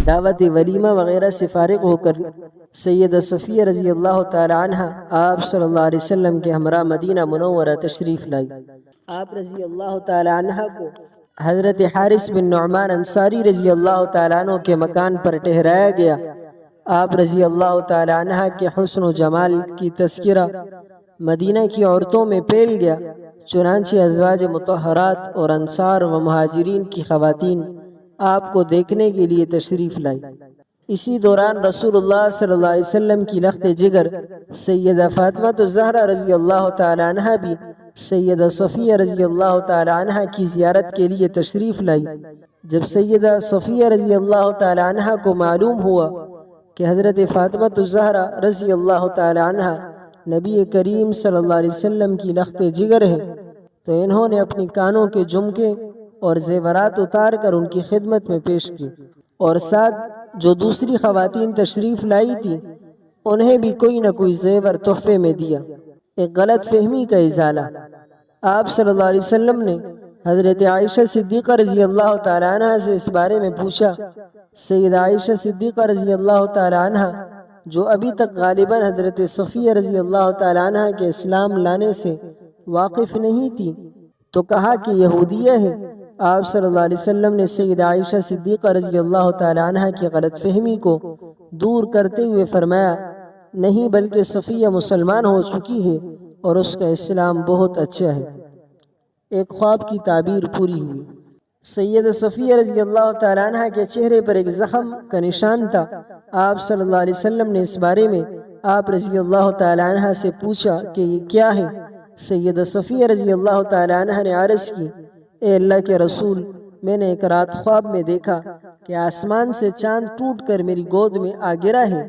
دعوت ولیمہ وغیرہ سے فارغ ہو کر سیدہ صفیہ رضی اللہ تعالی عنہ آپ صلی اللہ علیہ وسلم کے ہمراہ مدینہ منورہ تشریف لائی۔ آپ رضی اللہ تعالی عنہ کو حضرت حارث بن نعمان انصاری رضی اللہ تعالی عنہ کے مکان پر ٹھہرایا گیا۔ آپ رضی اللہ تعالی عنہ کے حسن و جمال کی تذکرہ مدینہ کی عورتوں میں پھیل گیا، چنانچہ ازواج مطہرات اور انصار و مہاجرین کی خواتین آپ کو دیکھنے کے لیے تشریف لائی۔ اسی دوران رسول اللہ صلی اللہ علیہ وسلم کی لخت جگر سیدہ فاطمہ الزہرا رضی اللہ تعالی عنہ بھی سیدہ صفیہ رضی اللہ تعالی عنہ کی زیارت کے لیے تشریف لائی۔ جب سیدہ صفیہ رضی اللہ تعالی عنہ کو معلوم ہوا کہ حضرت فاطمہ الزہرا رضی اللہ تعالی عنہ نبی کریم صلی اللہ علیہ وسلم کی لخت جگر ہے، تو انہوں نے اپنی کانوں کے جھمکے اور زیورات اتار کر ان کی خدمت میں پیش کی، اور ساتھ جو دوسری خواتین تشریف لائی تھی انہیں بھی کوئی نہ کوئی زیور تحفے میں دیا۔ ایک غلط فہمی کا ازالہ۔ آپ صلی اللہ علیہ وسلم نے حضرت عائشہ صدیقہ رضی اللہ تعالی عنہ سے اس بارے میں پوچھا۔ سیدہ عائشہ صدیقہ رضی اللہ تعالی عنہ جو ابھی تک غالباً حضرت صفیہ رضی اللہ تعالی عنہ کے اسلام لانے سے واقف نہیں تھی، تو کہا کہ یہودیہ ہے۔ آپ صلی اللہ علیہ وسلم نے سیدہ عائشہ صدیقہ رضی اللہ تعالی عنہ کی غلط فہمی کو دور کرتے ہوئے فرمایا، نہیں بلکہ صفیہ مسلمان ہو چکی ہے اور اس کا اسلام بہت اچھا ہے۔ ایک خواب کی تعبیر پوری ہوئی۔ سیدہ صفیہ رضی اللہ تعالی عنہ کے چہرے پر ایک زخم کا نشان تھا۔ آپ صلی اللہ علیہ وسلم نے اس بارے میں آپ رضی اللہ تعالی عنہ سے پوچھا کہ یہ کیا ہے؟ سیدہ صفیہ رضی اللہ تعالی عنہ نے عرض کی، اے اللہ کے رسول، میں نے ایک رات خواب میں دیکھا کہ آسمان سے چاند ٹوٹ کر میری گود میں آ گرا ہے۔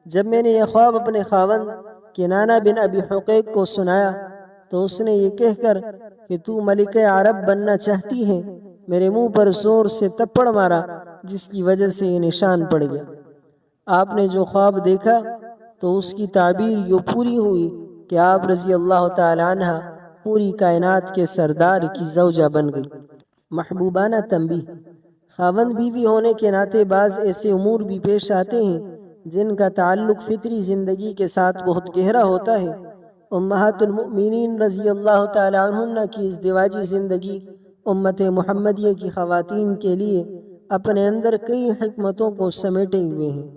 جب میں نے یہ خواب اپنے خاوند کنانہ بن ابی حقیق کو سنایا تو اس نے یہ کہہ کر کہ تو ملکہ عرب بننا چاہتی ہے، میرے منہ پر زور سے تپڑ مارا، جس کی وجہ سے یہ نشان پڑ گیا۔ آپ نے جو خواب دیکھا تو اس کی تعبیر یوں پوری ہوئی کہ آپ رضی اللہ تعالی عنہ پوری کائنات کے سردار کی زوجہ بن گئی۔ محبوبانہ تنبیہ۔ خاوند بیوی ہونے کے ناطے بعض ایسے امور بھی پیش آتے ہیں جن کا تعلق فطری زندگی کے ساتھ بہت گہرا ہوتا ہے۔ امہات المؤمنین رضی اللہ تعالی عنہن کی ازدواجی زندگی امت محمدیہ کی خواتین کے لیے اپنے اندر کئی حکمتوں کو سمیٹے ہوئے ہیں۔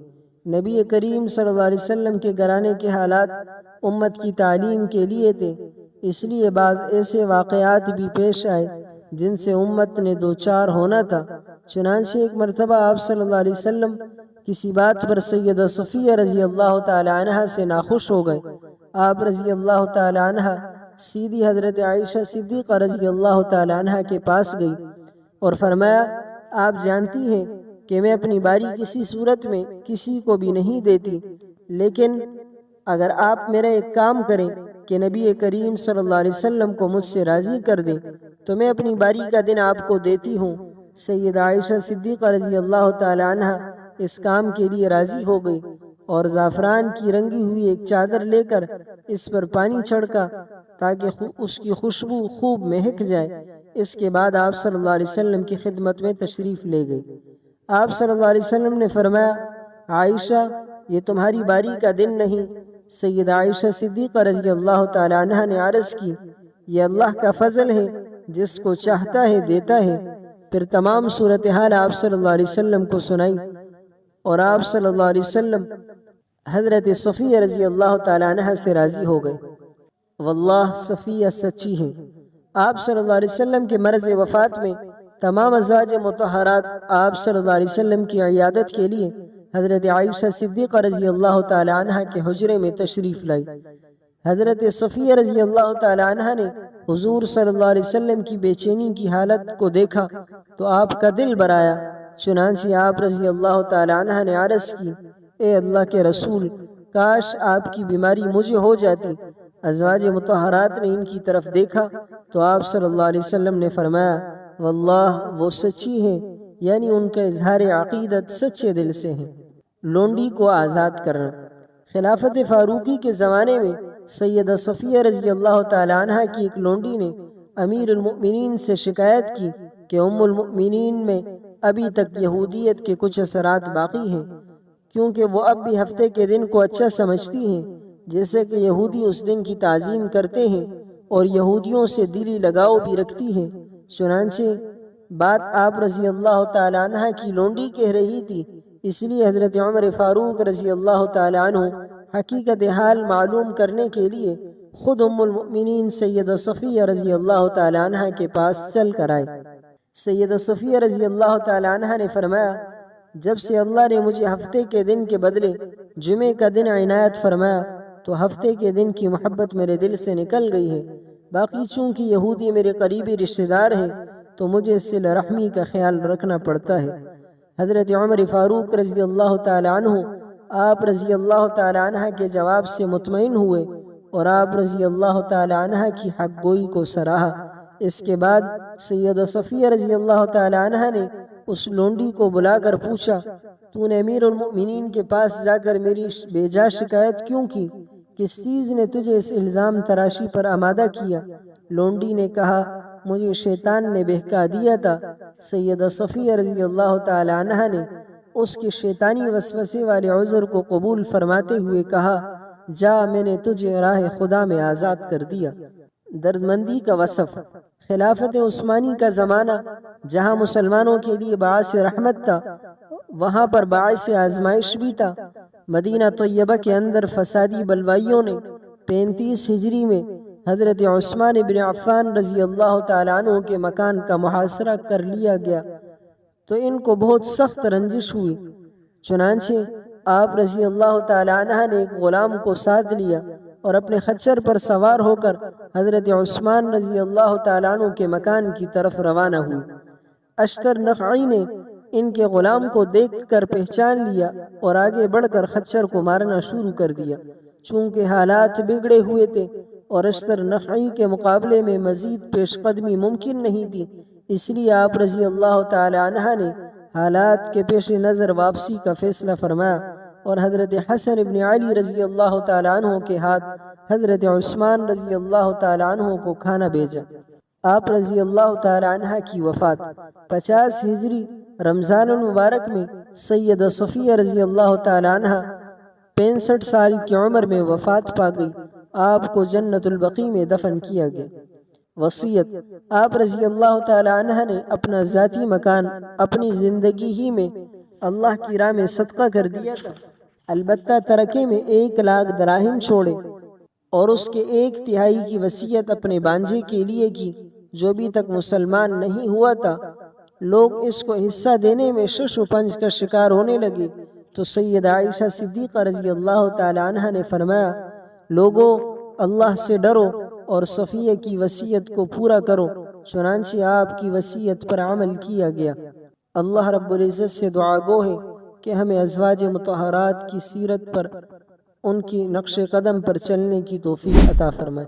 نبی کریم صلی اللہ علیہ وسلم کے گھرانے کے حالات امت کی تعلیم کے لیے تھے، اس لیے بعض ایسے واقعات بھی پیش آئے جن سے امت نے دوچار ہونا تھا۔ چنانچہ ایک مرتبہ آپ صلی اللہ علیہ وسلم کسی بات پر سیدہ صفیہ رضی اللہ تعالی عنہ سے ناخوش ہو گئے۔ آپ رضی اللہ تعالی عنہ سیدھی حضرت عائشہ صدیقہ رضی اللہ تعالی عنہ کے پاس گئی اور فرمایا، آپ جانتی ہیں کہ میں اپنی باری کسی صورت میں کسی کو بھی نہیں دیتی، لیکن اگر آپ میرا ایک کام کریں کہ نبی کریم صلی اللہ علیہ وسلم کو مجھ سے راضی کر دیں تو میں اپنی باری کا دن آپ کو دیتی ہوں۔ سیدہ عائشہ صدیقہ رضی اللہ تعالی عنہ اس کام کے لیے راضی ہو گئی اور زعفران کی رنگی ہوئی ایک چادر لے کر اس پر پانی چھڑکا تاکہ اس کی خوشبو خوب مہک جائے۔ اس کے بعد آپ صلی اللہ علیہ وسلم کی خدمت میں تشریف لے گئی۔ آپ صلی اللہ علیہ وسلم نے فرمایا، عائشہ یہ تمہاری باری کا دن نہیں۔ سیدہ عائشہ صدیقہ رضی اللہ تعالی عنہ نے عرض کی، یہ اللہ کا فضل ہے، جس کو چاہتا ہے دیتا ہے۔ پھر تمام صورتحال آپ صلی اللہ علیہ وسلم کو سنائی اور آپ صلی اللہ علیہ وسلم حضرت صفیہ رضی اللہ تعالی عنہ سے راضی ہو گئے۔ واللہ صفیہ سچی ہے۔ آپ صلی اللہ علیہ وسلم کے مرض وفات میں تمام ازواج مطہرات آپ صلی اللہ علیہ وسلم کی عیادت کے لیے حضرت عائشہ صدیقہ رضی اللہ تعالی عنہ کے حجرے میں تشریف لائی۔ حضرت صفیہ رضی اللہ تعالی عنہ نے حضور صلی اللہ علیہ وسلم کی بے چینی کی حالت کو دیکھا تو آپ کا دل بھرایا۔ چنانچہ آپ رضی اللہ تعالی عنہ نے عرض کی، اے اللہ کے رسول، کاش آپ کی بیماری مجھے ہو جاتی۔ ازواج مطہرات نے ان کی طرف دیکھا تو آپ صلی اللہ علیہ وسلم نے فرمایا، واللہ وہ سچی ہے، یعنی ان کا اظہار عقیدت سچے دل سے ہے۔ لونڈی کو آزاد کرنا۔ خلافت فاروقی کے زمانے میں سیدہ صفیہ رضی اللہ تعالی عنہ کی ایک لونڈی نے امیر المؤمنین سے شکایت کی کہ ام المؤمنین میں ابھی تک یہودیت کے کچھ اثرات باقی ہیں، کیونکہ وہ اب بھی ہفتے کے دن کو اچھا سمجھتی ہیں، جیسے کہ یہودی اس دن کی تعظیم کرتے ہیں اور یہودیوں سے دلی لگاؤ بھی رکھتی ہیں۔ چنانچہ بات آپ رضی اللہ تعالیٰ عنہ کی لونڈی کہہ رہی تھی، اس لیے حضرت عمر فاروق رضی اللہ تعالیٰ عنہ حقیقت حال معلوم کرنے کے لیے خود ام المؤمنین سیدہ صفیہ رضی اللہ تعالیٰ عنہ کے پاس چل کر آئے۔ سیدہ صفیہ رضی اللہ تعالیٰ عنہ نے فرمایا، جب سے اللہ نے مجھے ہفتے کے دن کے بدلے جمعے کا دن عنایت فرمایا تو ہفتے کے دن کی محبت میرے دل سے نکل گئی ہے۔ باقی چونکہ یہودی میرے قریبی رشتہ دار ہیں تو مجھے صلہ رحمی کا خیال رکھنا پڑتا ہے۔ حضرت عمر فاروق رضی اللہ تعالیٰ عنہ آپ رضی اللہ تعالیٰ عنہ کے جواب سے مطمئن ہوئے اور آپ رضی اللہ تعالیٰ عنہ کی حق گوئی کو سراہا۔ اس کے بعد سیدہ صفیہ رضی اللہ تعالیٰ عنہ نے اس لونڈی کو بلا کر پوچھا، تو نے امیر المؤمنین کے پاس جا کر میری بے جا شکایت کیوں کی؟ کس چیز نے تجھے اس الزام تراشی پر آمادہ کیا؟ لونڈی نے کہا، مجھے شیطان نے بہکا دیا تھا۔ سیدہ صفیہ رضی اللہ تعالی عنہ نے اس کے شیطانی وسوسے والے عذر کو قبول فرماتے ہوئے کہا، جا، میں نے تجھے راہ خدا میں آزاد کر دیا۔ دردمندی کا وصف۔ خلافت عثمانی کا زمانہ جہاں مسلمانوں کے لیے باعث رحمت تھا، وہاں پر باعث آزمائش بھی تھا۔ مدینہ طیبہ کے اندر فسادی بلوائیوں نے 35 ہجری میں حضرت عثمان بن عفان رضی اللہ تعالیٰ عنہ کے مکان کا محاصرہ کر لیا گیا تو ان کو بہت سخت رنجش ہوئی۔ چنانچہ آپ رضی اللہ تعالیٰ عنہ نے ایک غلام کو ساتھ لیا اور اپنے خچر پر سوار ہو کر حضرت عثمان رضی اللہ تعالیٰ عنہ کے مکان کی طرف روانہ ہوئی۔ اشتر نخعی نے ان کے غلام کو دیکھ کر پہچان لیا اور آگے بڑھ کر خچر کو مارنا شروع کر دیا۔ چونکہ حالات بگڑے ہوئے تھے اور اشتر نخعی کے مقابلے میں مزید پیش قدمی ممکن نہیں تھی، اس لیے آپ رضی اللہ تعالی عنہ نے حالات کے پیش نظر واپسی کا فیصلہ فرمایا اور حضرت حسن ابن علی رضی اللہ تعالی عنہ کے ہاتھ حضرت عثمان رضی اللہ تعالی عنہ کو کھانا بھیجا۔ آپ رضی اللہ تعالی عنہ کی وفات 50 ہجری رمضان المبارک میں سیدہ صفیہ رضی اللہ تعالی عنہ 65 سال کی عمر میں وفات پا گئی۔ آپ کو جنت البقیع میں دفن کیا گیا۔ وصیت۔ آپ رضی اللہ تعالی عنہ نے اپنا ذاتی مکان اپنی زندگی ہی میں اللہ کی راہ میں صدقہ کر دیا تھا، البتہ ترکے میں 1 لاکھ دراہم چھوڑے اور اس کے 1/3 کی وصیت اپنے بانجے کے لیے کی جو ابھی تک مسلمان نہیں ہوا تھا۔ لوگ اس کو حصہ دینے میں شش و پنج کا شکار ہونے لگے تو سیدہ عائشہ صدیقہ رضی اللہ تعالی عنہ نے فرمایا، لوگوں، اللہ سے ڈرو اور صفیہ کی وصیت کو پورا کرو۔ چنانچہ آپ کی وصیت پر عمل کیا گیا۔ اللہ رب العزت سے دعا گو ہے کہ ہمیں ازواج مطہرات کی سیرت پر، ان کی نقش قدم پر چلنے کی توفیق عطا فرمائے۔